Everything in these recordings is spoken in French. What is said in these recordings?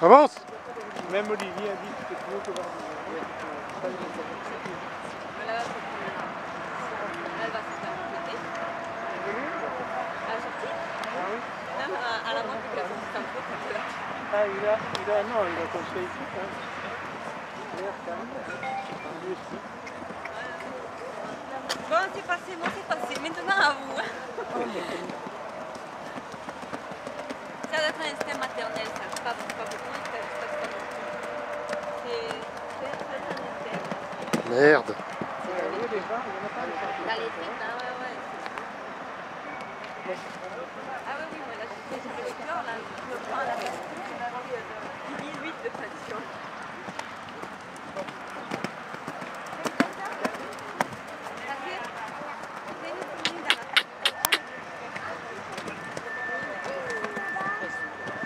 Avance. Même Olivier a dit que c'était plus haut que Barbie. Elle va se faire compléter. À la sortie. Ah oui. Même à la moindre déclaration, c'est un peu comme là. Ah, il a construit ici, quand même. D'ailleurs, quand même. Lui aussi. Bon, c'est passé, moi c'est passé. Maintenant à vous. Ça doit être un instinct maternel, ça. Pas beaucoup, c'est un instinct. Merde. Dans les frites, hein, ouais. Ah oui, moi là, j'ai le cœur, là, je me prends à la pastille, j'ai 18 de tension.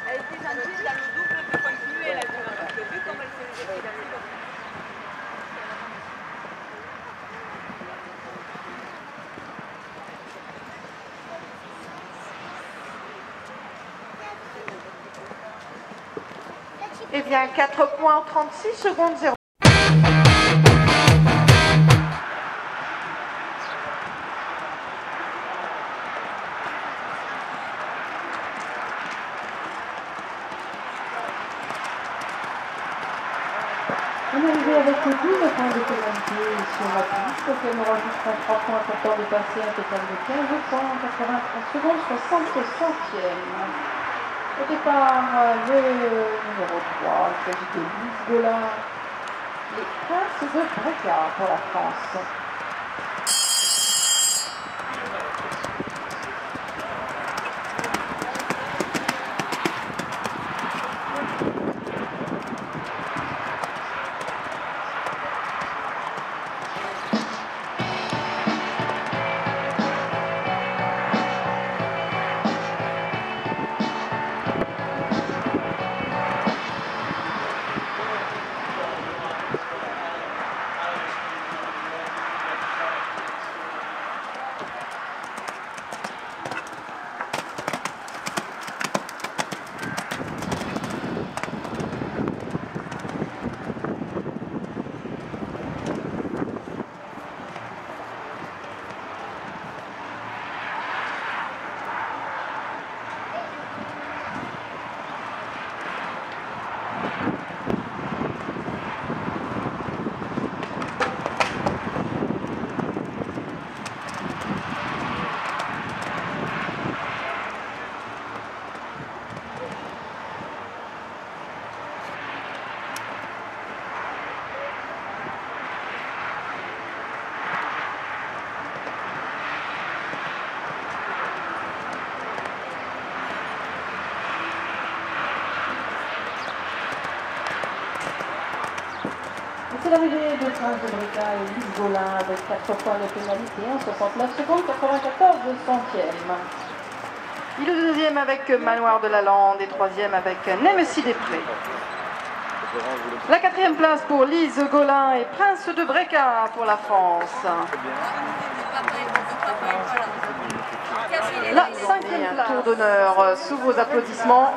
Elle était gentille dans le double de continuer, elle a vu, parce que vu comme elle se faisait dans le double. Eh bien, 4 points en 36 secondes 0. On est arrivé avec le 12 points de pénalité sur la piste, elle aura jusqu'à 3 points pour dépasser un total de 15 points, 83 secondes, 60 centièmes. Au départ, le numéro 3, il s'agit de Lise Golin, les Princes de Bréca pour la France. C'est l'arrivée de Prince de Bréca et Lise Golin avec 4 points de pénalité en 69 secondes 94 centièmes. Il est deuxième avec Manoir de la Lande et troisième avec Nemesis Després. La quatrième place pour Lise Golin et Prince de Bréca pour la France. La cinquième place. Tour d'honneur sous vos applaudissements.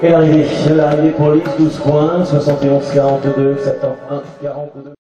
Et l'arrivée pour Lise, 12 points, 71-42, 71-42.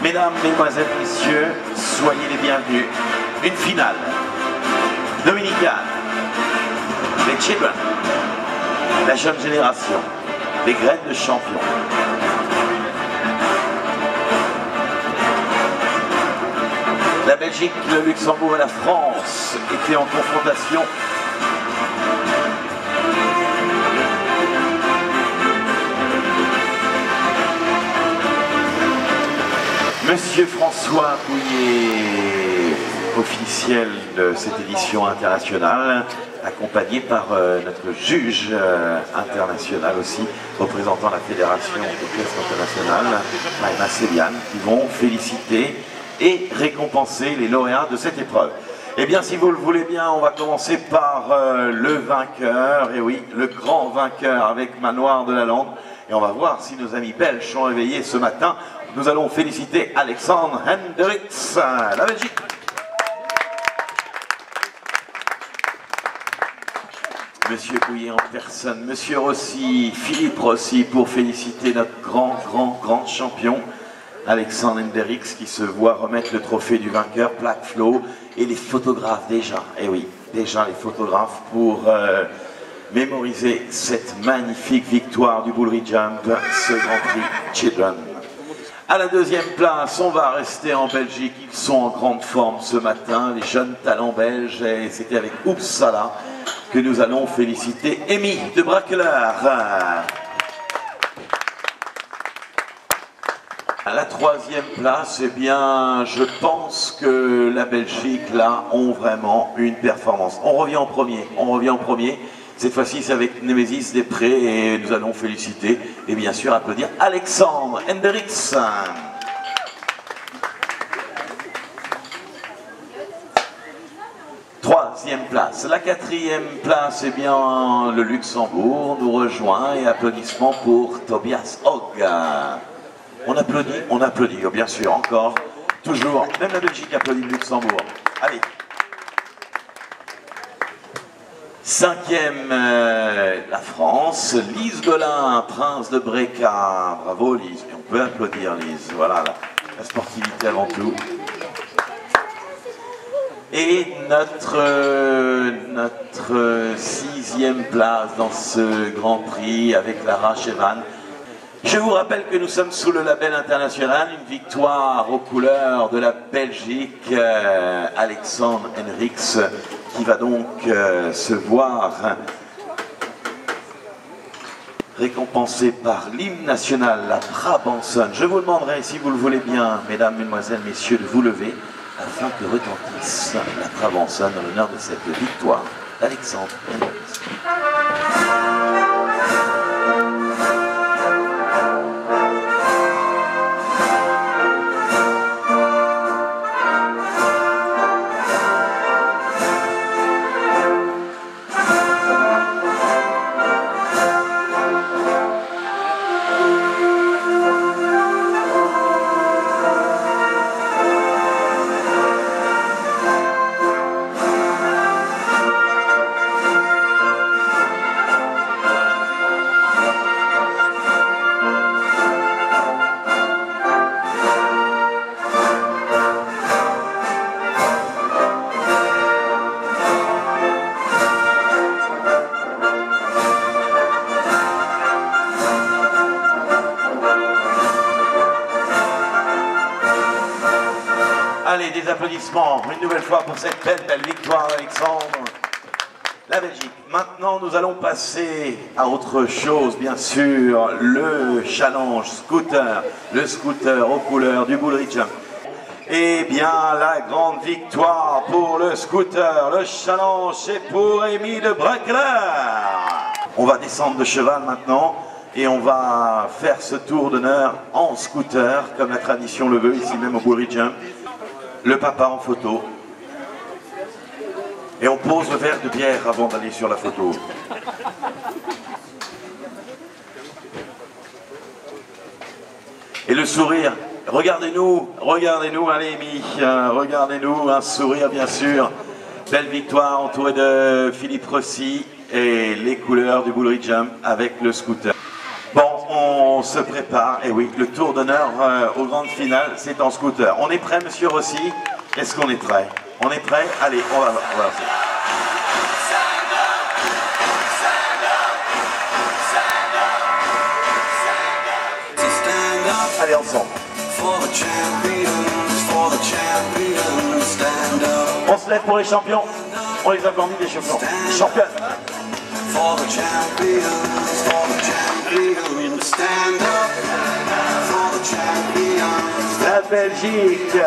Mesdames, Mesdemoiselles, Messieurs, soyez les bienvenus. Une finale dominicale. Les Children, la jeune génération, les graines de champions. La Belgique, le Luxembourg et la France étaient en confrontation. Monsieur François Pouillet, officiel de cette édition internationale, accompagné par notre juge international aussi, représentant la Fédération équestre internationale, Maïma Sébian, qui vont féliciter et récompenser les lauréats de cette épreuve. Eh bien, si vous le voulez bien, on va commencer par le vainqueur, et oui, le grand vainqueur avec Manoir de la Lande. Et on va voir si nos amis belges sont réveillés ce matin. Nous allons féliciter Alexandre Hendricks, la Belgique. Monsieur Pouillet en personne, Monsieur Rossi, Philippe Rossi, pour féliciter notre grand champion, Alexandre Hendricks, qui se voit remettre le trophée du vainqueur, Black Flow, et les photographes déjà, et oui, déjà les photographes pour mémoriser cette magnifique victoire du Bull Jump, ce Grand Prix Children. À la deuxième place, on va rester en Belgique. Ils sont en grande forme ce matin, les jeunes talents belges. Et c'était avec Uppsala que nous allons féliciter Amy de Braqueleur. À la troisième place, eh bien, je pense que la Belgique, là, ont vraiment une performance. On revient en premier. Cette fois-ci, c'est avec Némésis Després et nous allons féliciter et bien sûr applaudir Alexandre Hendricks. Troisième place. La quatrième place, eh bien, le Luxembourg nous rejoint et applaudissements pour Tobias Hogg. On applaudit, bien sûr, encore, toujours. Même la Belgique applaudit le Luxembourg. Allez. Cinquième, la France, Lise Golin, Prince de Bréca. Bravo Lise, on peut applaudir Lise, voilà la sportivité avant tout. Et notre sixième place dans ce Grand Prix avec Lara Chevan. Je vous rappelle que nous sommes sous le label international, une victoire aux couleurs de la Belgique, Alexandre Hendricks, qui va donc se voir récompensé par l'hymne national, la Brabançonne. Je vous demanderai, si vous le voulez bien, mesdames, mesdemoiselles, messieurs, de vous lever afin que retentisse la Brabançonne en l'honneur de cette victoire d'Alexandre Henriques. Allez, des applaudissements une nouvelle fois pour cette belle victoire d'Alexandre. La Belgique. Maintenant, nous allons passer à autre chose, bien sûr, le challenge scooter, le scooter aux couleurs du Bull Ridge. Eh bien, la grande victoire pour le scooter, le challenge, c'est pour Émile de Breckler. On va descendre de cheval maintenant et on va faire ce tour d'honneur en scooter, comme la tradition le veut, ici même au Bull Ridge. Le papa en photo. Et on pose le verre de bière avant d'aller sur la photo. Et le sourire. Regardez-nous, allez Amy, regardez-nous, un sourire bien sûr. Belle victoire entourée de Philippe Rossi et les couleurs du Bull Ridge avec le scooter. Bon, on se prépare, et oui, le tour d'honneur aux grandes finales, c'est en scooter. On est prêt, monsieur Rossi? Est-ce qu'on est prêt? On est prêt? Allez, on va voir. Allez, ensemble. On se lève pour les champions. On les a encore mis des champions. Championnes. La Belgique.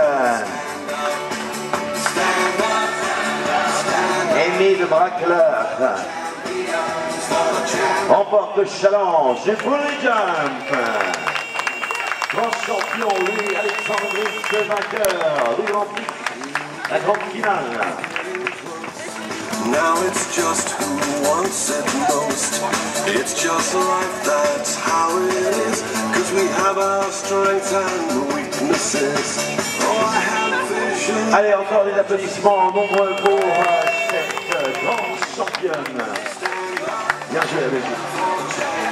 Émile de Breckler remporte le challenge du Bull Jump. Grand champion, lui, Alexandre Henriques, vainqueur du Grand Prix, la grande finale. Now it's just who wants it most. It's just life, that's how it is. Cause we have our strengths and weaknesses. Oh, I have vision. Allez, encore des applaudissements nombreux pour cette grande championne. Bien joué, la Belgique.